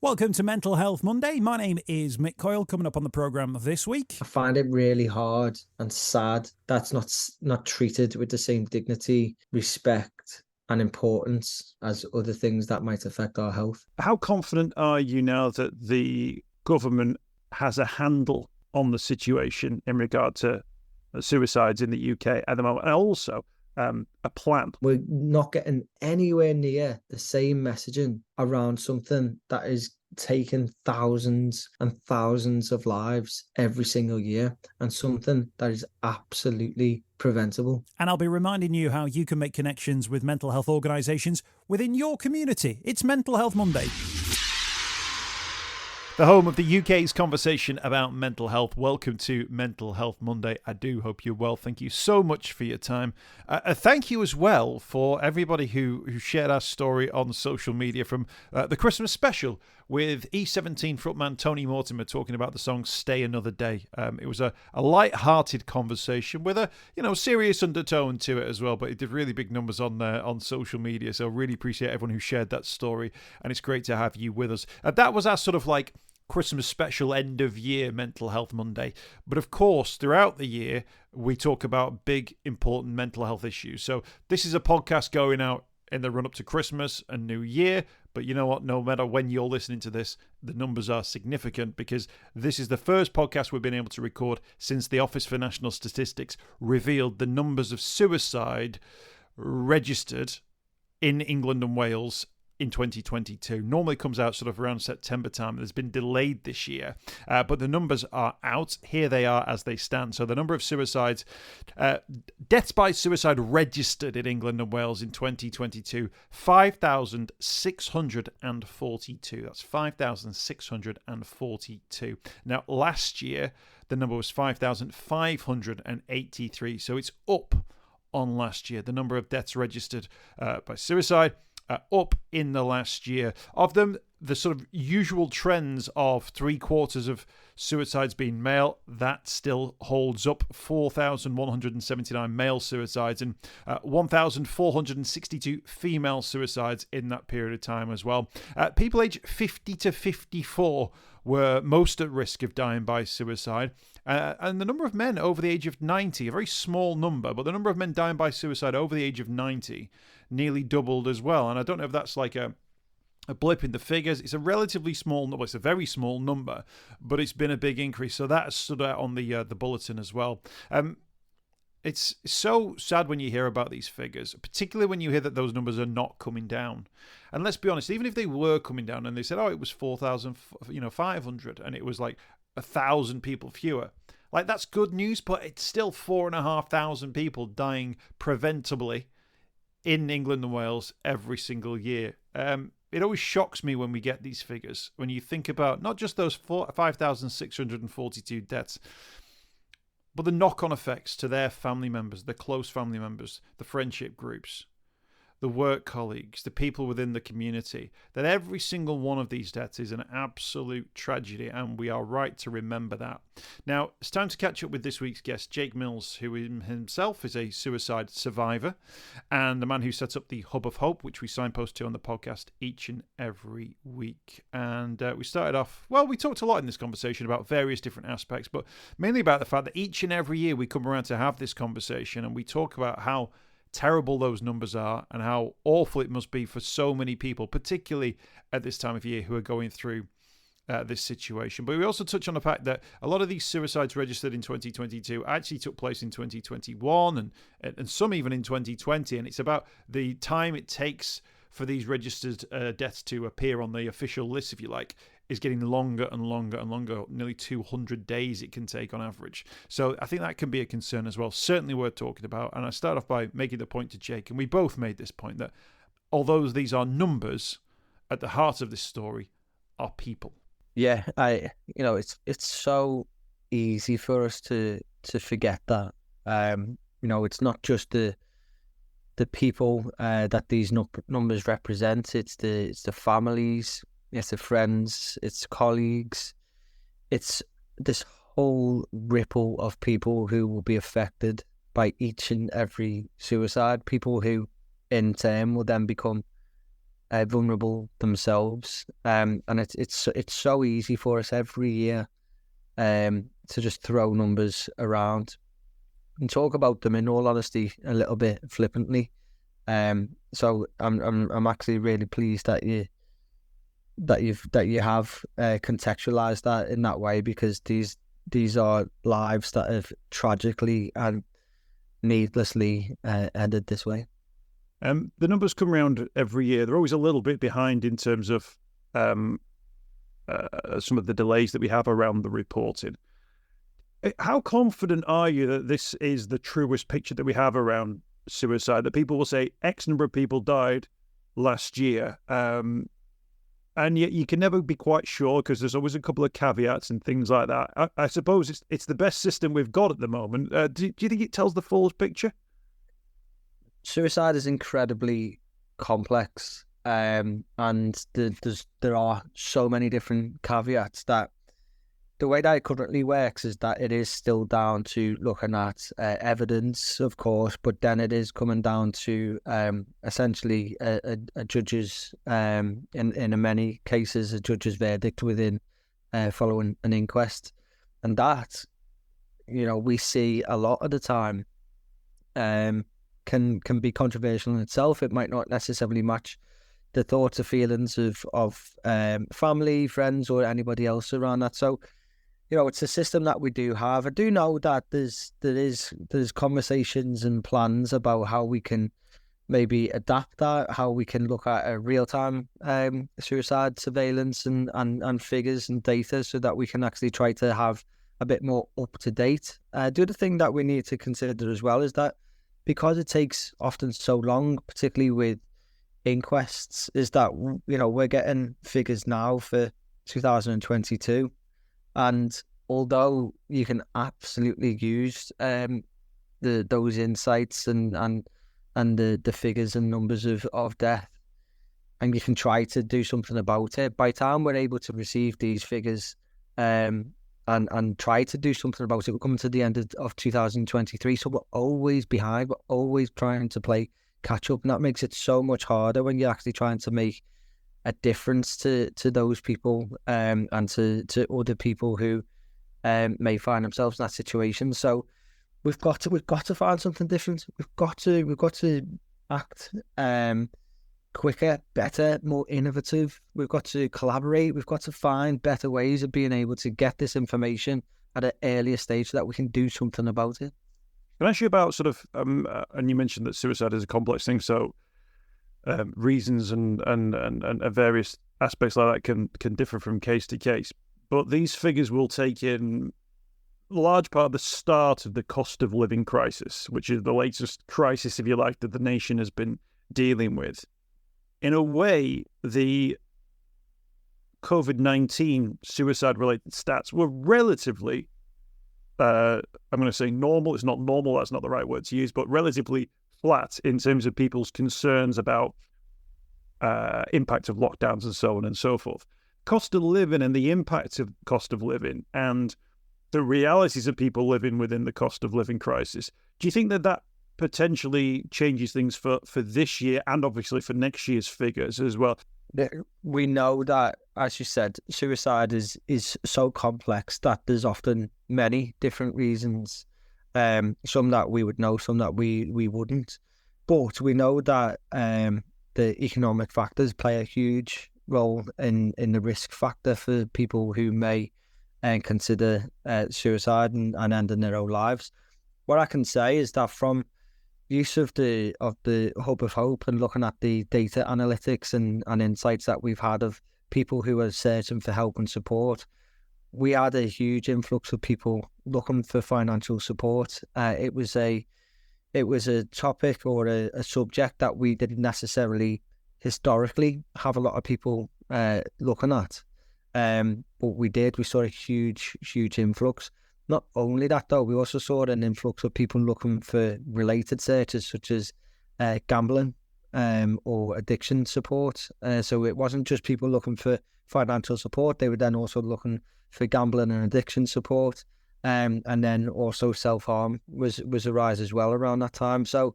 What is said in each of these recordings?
Welcome to Mental Health Monday. My name is Mick Coyle. Coming up on the programme this week, I find it really hard and sad that's not treated with the same dignity, respect, and importance as other things that might affect our health. How confident are you now that the government has a handle on the situation in regard to suicides in the UK at the moment, and also a plan? We're not getting anywhere near the same messaging around something that is taking thousands and thousands of lives every single year, and something that is absolutely preventable. And I'll be reminding you how you can make connections with mental health organisations within your community. It's Mental Health Monday. The home of the UK's conversation about mental health. Welcome to Mental Health Monday. I do hope you're well. Thank you so much for your time. Thank you as well for everybody who shared our story on social media from the Christmas special with E17 frontman Tony Mortimer talking about the song Stay Another Day. It was a light-hearted conversation with a serious undertone to it as well, but it did really big numbers on social media, so really appreciate everyone who shared that story, and it's great to have you with us. That was our sort of like Christmas special end of year Mental Health Monday. But of course, throughout the year, we talk about big, important mental health issues. So this is a podcast going out in the run up to Christmas and New Year. But you know what? No matter when you're listening to this, the numbers are significant because this is the first podcast we've been able to record since the Office for National Statistics revealed the numbers of suicide registered in England and Wales in 2022. Normally comes out sort of around September time. It has been delayed this year, but the numbers are out. Here they are as they stand. So the number of suicides, deaths by suicide registered in England and Wales in 2022, 5,642. That's 5,642. Now, last year, the number was 5,583. So it's up on last year. The number of deaths registered by suicide up in the last year. Of them, the sort of usual trends of 3/4 of suicides being male, that still holds up. 4,179 male suicides and 1,462 female suicides in that period of time as well. People aged 50 to 54 were most at risk of dying by suicide. And the number of men over the age of 90, a very small number, but the number of men dying by suicide over the age of 90 nearly doubled as well. And I don't know if that's like a blip in the figures. It's a relatively small number. It's a very small number, but it's been a big increase. So that stood out on the bulletin as well. It's so sad when you hear about these figures, particularly when you hear that those numbers are not coming down. And let's be honest, even if they were coming down and they said, oh, it was 4,500 and it was like 1,000 people fewer. Like, that's good news, but it's still 4,500 people dying preventably in England and Wales every single year. It always shocks me when we get these figures, when you think about not just those 5,642 deaths, but the knock-on effects to their family members, the close family members, the friendship groups, the work colleagues, the people within the community, that every single one of these deaths is an absolute tragedy, and we are right to remember that. Now, it's time to catch up with this week's guest, Jake Mills, who himself is a suicide survivor and the man who sets up the Hub of Hope, which we signpost to on the podcast each and every week. And we started off, well, we talked a lot in this conversation about various different aspects, but mainly about the fact that each and every year we come around to have this conversation and we talk about how terrible those numbers are and how awful it must be for so many people, particularly at this time of year, who are going through this situation. But we also touch on the fact that a lot of these suicides registered in 2022 actually took place in 2021 and some even in 2020. And it's about the time it takes for these registered deaths to appear on the official list, if you like, is getting longer and longer and longer. Nearly 200 days it can take on average. So I think that can be a concern as well. Certainly worth talking about. And I start off by making the point to Jake, and we both made this point, that although these are numbers, at the heart of this story are people. Yeah, it's so easy for us to forget that. It's not just the people that these numbers represent. It's the families, it's the friends, it's colleagues. It's this whole ripple of people who will be affected by each and every suicide. People who, in turn, will then become vulnerable themselves. And it's so easy for us every year to just throw numbers around and talk about them, in all honesty, a little bit flippantly. So I'm actually really pleased that you have contextualized that in that way, because these are lives that have tragically and needlessly ended this way. The numbers come around every year. They're always a little bit behind in terms of some of the delays that we have around the reporting. How confident are you that this is the truest picture that we have around suicide? That people will say X number of people died last year, and yet you can never be quite sure, because there's always a couple of caveats and things like that. I suppose it's the best system we've got at the moment. Do you think it tells the full picture? Suicide is incredibly complex, and there are so many different caveats that the way that it currently works is that it is still down to looking at evidence, of course, but then it is coming down to essentially a judge's, in many cases, a judge's verdict within following an inquest. And that, we see a lot of the time can be controversial in itself. It might not necessarily match the thoughts or feelings of family, friends, or anybody else around that. So, it's a system that we do have. I do know that there's conversations and plans about how we can maybe adapt that, how we can look at a real-time suicide surveillance and figures and data, so that we can actually try to have a bit more up-to-date. The other thing that we need to consider as well is that because it takes often so long, particularly with inquests, is that, we're getting figures now for 2022. And although you can absolutely use those insights and the figures and numbers of death, and you can try to do something about it, by the time we're able to receive these figures and try to do something about it, we're coming to the end of 2023. So we're always behind. We're always trying to play catch up, and that makes it so much harder when you're actually trying to make a difference to those people and to other people who may find themselves in that situation. So we've got to find something different. We've got to act quicker, better, more innovative. We've got to collaborate. We've got to find better ways of being able to get this information at an earlier stage so that we can do something about it. Can I ask you about sort of, and you mentioned that suicide is a complex thing, so reasons and various aspects like that can differ from case to case. But these figures will take in a large part of the start of the cost of living crisis, which is the latest crisis, if you like, that the nation has been dealing with. In a way, the COVID-19 suicide-related stats were relatively, I'm going to say normal. It's not normal, that's not the right word to use, but relatively flat in terms of people's concerns about impact of lockdowns and so on and so forth. Cost of living and the impact of cost of living and the realities of people living within the cost of living crisis. Do you think that potentially changes things for this year and obviously for next year's figures as well? We know that, as you said, suicide is so complex that there's often many different reasons. Some that we would know, some that we wouldn't. But we know that the economic factors play a huge role in the risk factor for people who may consider suicide and ending their own lives. What I can say is that from use of the Hub of Hope and looking at the data analytics and insights that we've had of people who are searching for help and support, we had a huge influx of people looking for financial support. It was a topic or a subject that we didn't necessarily historically have a lot of people looking at. But we did. We saw a huge influx. Not only that, though, we also saw an influx of people looking for related searches such as gambling or addiction support. So it wasn't just people looking for financial support. They were then also looking for gambling and addiction support. And then also self-harm was a rise as well around that time. So,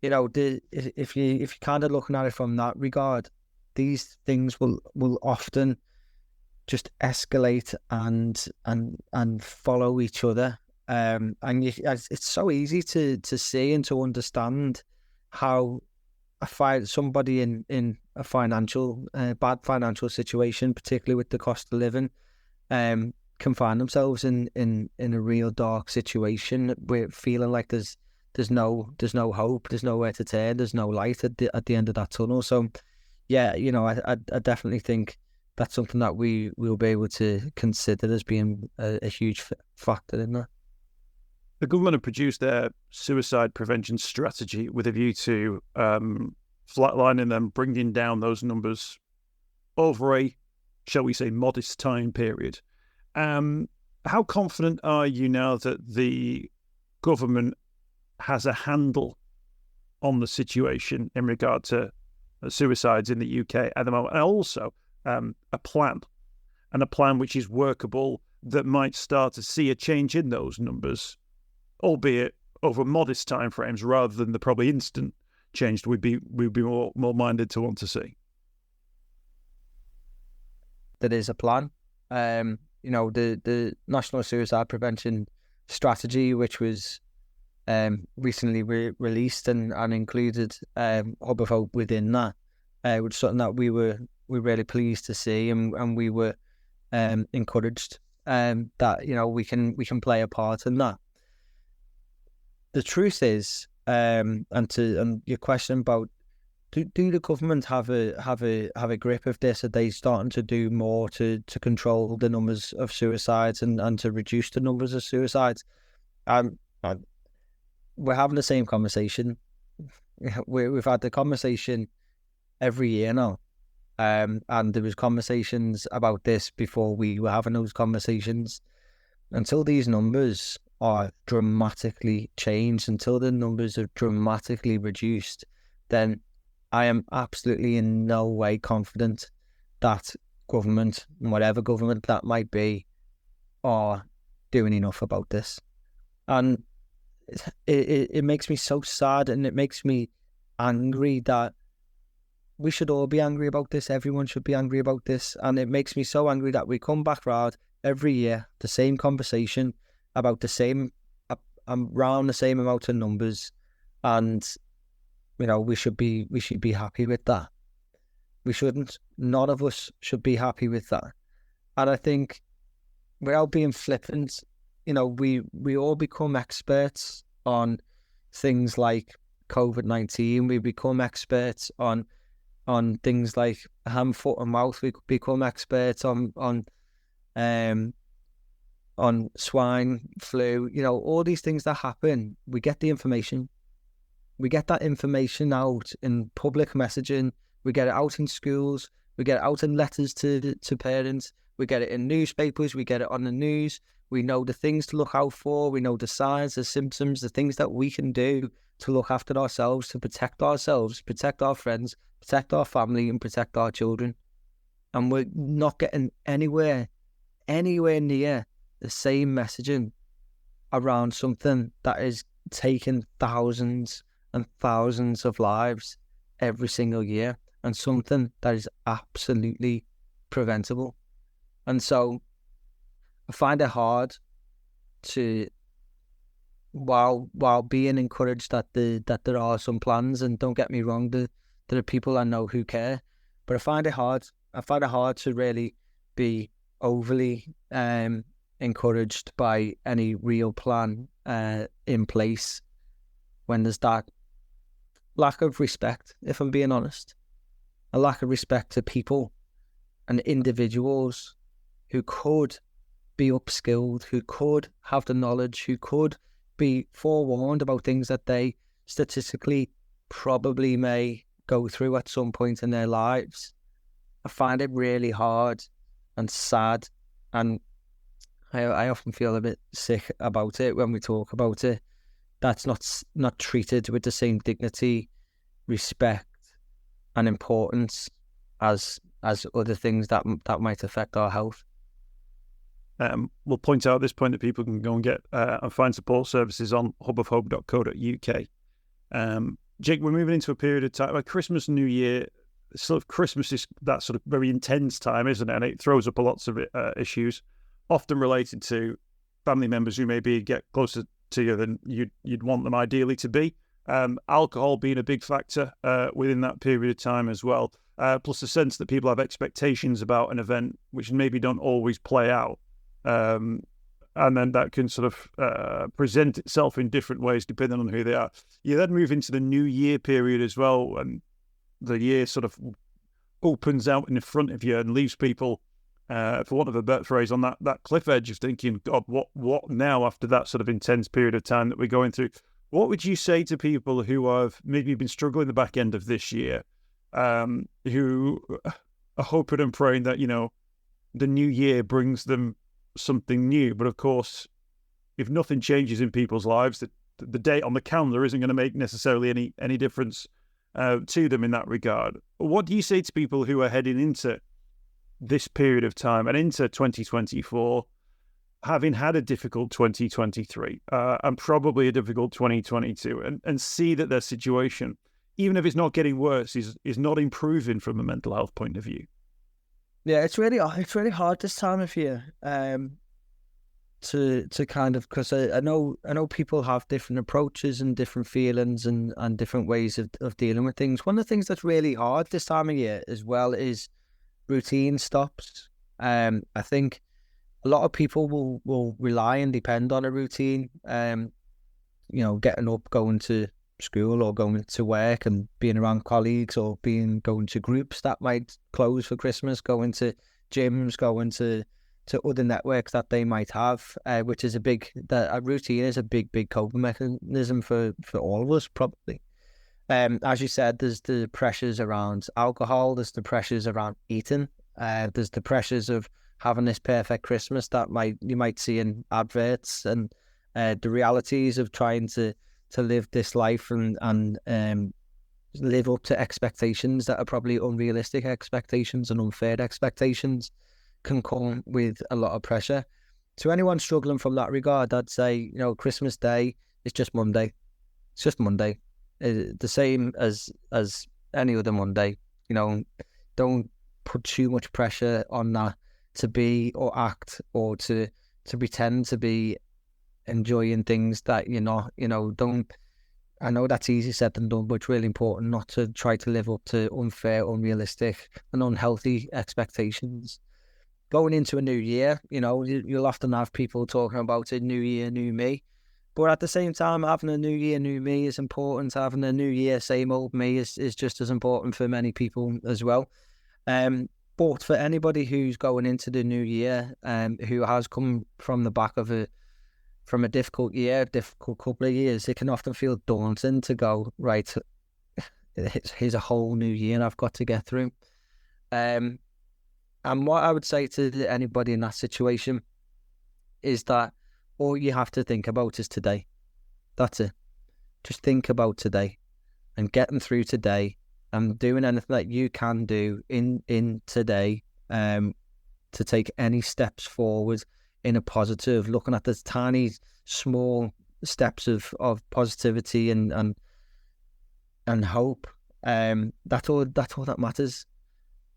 if you kind of looking at it from that regard, these things will often just escalate and follow each other. And it's so easy to see and to understand how somebody in a financial bad financial situation, particularly with the cost of living, can find themselves in a real dark situation, with feeling like there's no hope, there's nowhere to turn, there's no light at the end of that tunnel. So yeah, I definitely think that's something that we will be able to consider as being a huge factor in that. The government have produced their suicide prevention strategy with a view to flatlining them, bringing down those numbers over a, shall we say, modest time period. How confident are you now that the government has a handle on the situation in regard to suicides in the UK at the moment, and also a plan which is workable, that might start to see a change in those numbers, albeit over modest timeframes rather than the probably instant change we'd be more minded to want to see? There is a plan. The National Suicide Prevention Strategy, which was recently released and included Hub of Hope within that, which is something that we're really pleased to see, and we were encouraged that we can play a part in that. The truth is, and your question about do the government have a grip of this? Are they starting to do more to control the numbers of suicides and to reduce the numbers of suicides? We're having the same conversation. We've had the conversation every year now, and there was conversations about this before we were having those conversations. Until these numbers are dramatically changed, until the numbers are dramatically reduced, then I am absolutely in no way confident that government, whatever government that might be, are doing enough about this. And it makes me so sad, and it makes me angry that we should all be angry about this. Everyone should be angry about this. And it makes me so angry that we come back round every year, the same conversation about the same, around the same amount of numbers. And, we should be happy with that. We shouldn't. None of us should be happy with that. And I think, without being flippant, we all become experts on things like COVID-19. We become experts on things like hand, foot, and mouth. We become experts on swine flu. All these things that happen. We get the information. We get that information out in public messaging. We get it out in schools. We get it out in letters to parents. We get it in newspapers. We get it on the news. We know the things to look out for. We know the signs, the symptoms, the things that we can do to look after ourselves, to protect ourselves, protect our friends, protect our family, and protect our children. And we're not getting anywhere near the same messaging around something that is taking thousands and thousands of lives every single year, and something that is absolutely preventable. And so I find it hard to, while being encouraged that there are some plans, and don't get me wrong, there are people I know who care, but I find it hard to really be overly encouraged by any real plan in place when there's that lack of respect, if I'm being honest. A lack of respect to people and individuals who could be upskilled, who could have the knowledge, who could be forewarned about things that they statistically probably may go through at some point in their lives. I find it really hard and sad, and I often feel a bit sick about it when we talk about it. That's not treated with the same dignity, respect, and importance as other things that might affect our health. We'll point out at this point that people can go and get and find support services on hubofhope.co.uk. Jake, we're moving into a period of time, like Christmas, New Year, sort of Christmas is that sort of very intense time, isn't it? And it throws up lots of issues, often related to family members who maybe get closer to you than you'd want them ideally to be. Alcohol being a big factor within that period of time as well, plus the sense that people have expectations about an event which maybe don't always play out. And then that can sort of present itself in different ways depending on who they are. You then move into the New Year period as well, and the year sort of opens out in front of you and leaves people, for want of a better phrase, on that cliff edge of thinking, God, what now after that sort of intense period of time that we're going through? What would you say to people who have maybe been struggling the back end of this year, who are hoping and praying that, the new year brings them something new? But of course, if nothing changes in people's lives, the date on the calendar isn't going to make necessarily any difference to them in that regard. What do you say to people who are heading into this period of time and into 2024, having had a difficult 2023 and probably a difficult 2022, and see that their situation, even if it's not getting worse, is not improving from a mental health point of view? Yeah, it's really hard this time of year to kind of, because I know people have different approaches and different feelings and different ways of dealing with things. One of the things that's really hard this time of year as well is routine stops. I think a lot of people will rely and depend on a routine, getting up, going to school or going to work and being around colleagues, or going to groups that might close for Christmas, going to gyms, going to other networks that they might have, which is a routine is a big coping mechanism for all of us, probably. As you said, there's the pressures around alcohol, there's the pressures around eating, there's the pressures of having this perfect Christmas that you might see in adverts, and the realities of trying to live this life and live up to expectations that are probably unrealistic expectations and unfair expectations can come with a lot of pressure. To anyone struggling from that regard, I'd say, Christmas Day is just Monday. It's just Monday. The same as any other Monday. Don't put too much pressure on that to be or act or to pretend to be enjoying things that you're not. Don't. I know that's easy said than done, but it's really important not to try to live up to unfair, unrealistic and unhealthy expectations. Going into a new year, you'll often have people talking about it, new year, new me. But at the same time, having a new year, new me is important. Having a new year, same old me is just as important for many people as well. But for anybody who's going into the new year, who has come from the back of from a difficult year, difficult couple of years, it can often feel daunting to go, right, here's a whole new year I've got to get through. And what I would say to anybody in that situation is that all you have to think about is today. That's it. Just think about today and getting through today and doing anything that you can do in today to take any steps forward in a positive, looking at the tiny, small steps of positivity and hope. That's all that matters.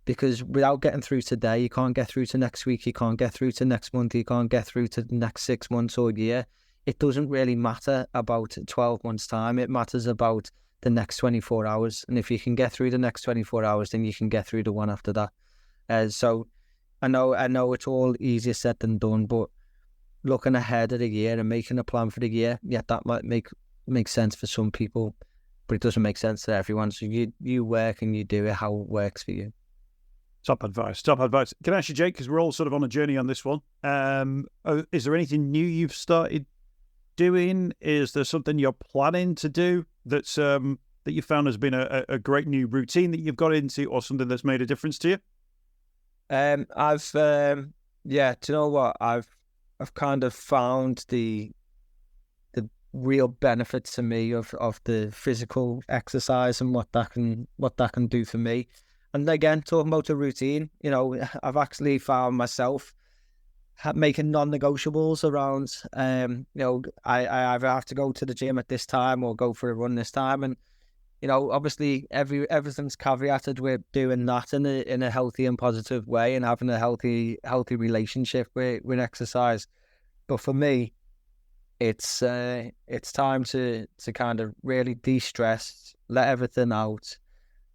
Because without getting through today, you can't get through to next week, you can't get through to next month, you can't get through to the next 6 months or year. It doesn't really matter about 12 months' time. It matters about the next 24 hours. And if you can get through the next 24 hours, then you can get through the one after that. So I know it's all easier said than done, but looking ahead of the year and making a plan for the year, yeah, that might make sense for some people, but it doesn't make sense to everyone. So you work and you do it how it works for you. Top advice. Can I ask you, Jake, because we're all sort of on a journey on this one. Is there anything new you've started doing? Is there something you're planning to do that's that you found has been a great new routine that you've got into, or something that's made a difference to you? Do you know what? I've kind of found the real benefit to me of the physical exercise and what that can do for me. And again, talking about a routine, I've actually found myself making non-negotiables around, I either have to go to the gym at this time or go for a run this time. And, obviously everything's caveated with doing that in a healthy and positive way and having a healthy relationship with exercise. But for me, it's time to kind of really de-stress, let everything out,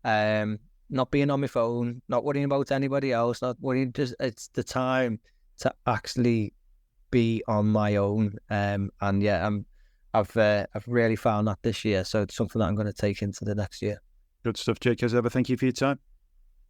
not being on my phone, not worrying about anybody else, not worrying. Just it's the time to actually be on my own. And yeah, I've really found that this year, so it's something that I'm going to take into the next year. Good stuff, Jake. As ever, thank you for your time.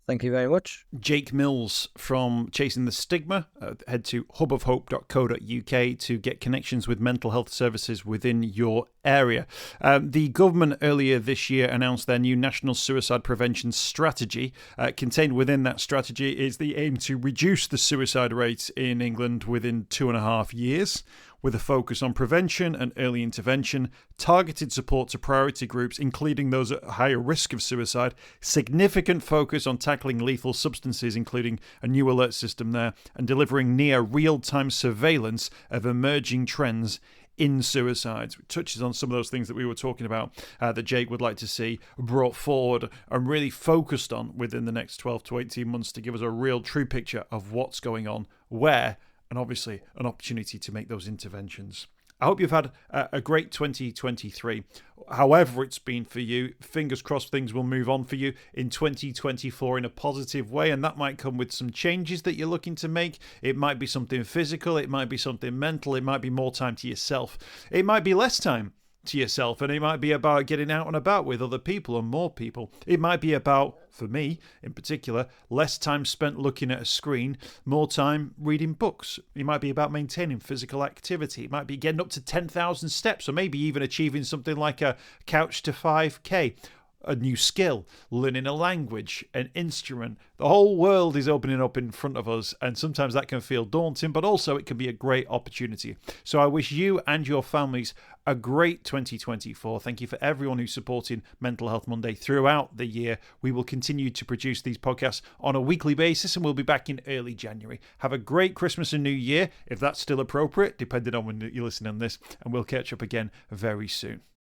Thank you very much. Jake Mills from Chasing the Stigma. Head to hubofhope.co.uk to get connections with mental health services within your area. The government earlier this year announced their new National Suicide Prevention Strategy. Contained within that strategy is the aim to reduce the suicide rate in England within 2.5 years, with a focus on prevention and early intervention, targeted support to priority groups, including those at higher risk of suicide, significant focus on tackling lethal substances, including a new alert system there, and delivering near real-time surveillance of emerging trends in suicides. It touches on some of those things that we were talking about that Jake would like to see brought forward and really focused on within the next 12 to 18 months to give us a real true picture of what's going on, where, and obviously an opportunity to make those interventions. I hope you've had a great 2023. However it's been for you, fingers crossed things will move on for you in 2024 in a positive way, and that might come with some changes that you're looking to make. It might be something physical, it might be something mental, it might be more time to yourself, it might be less time to yourself, and it might be about getting out and about with other people and more people. It might be about, for me in particular, less time spent looking at a screen, more time reading books. It might be about maintaining physical activity. It might be getting up to 10,000 steps, or maybe even achieving something like a couch to 5k. A new skill, learning a language, an instrument. The whole world is opening up in front of us, and sometimes that can feel daunting, but also it can be a great opportunity. So I wish you and your families a great 2024. Thank you for everyone who's supporting Mental Health Monday throughout the year. We will continue to produce these podcasts on a weekly basis, and we'll be back in early January. Have a great Christmas and New Year, if that's still appropriate, depending on when you're listening on this, and we'll catch up again very soon.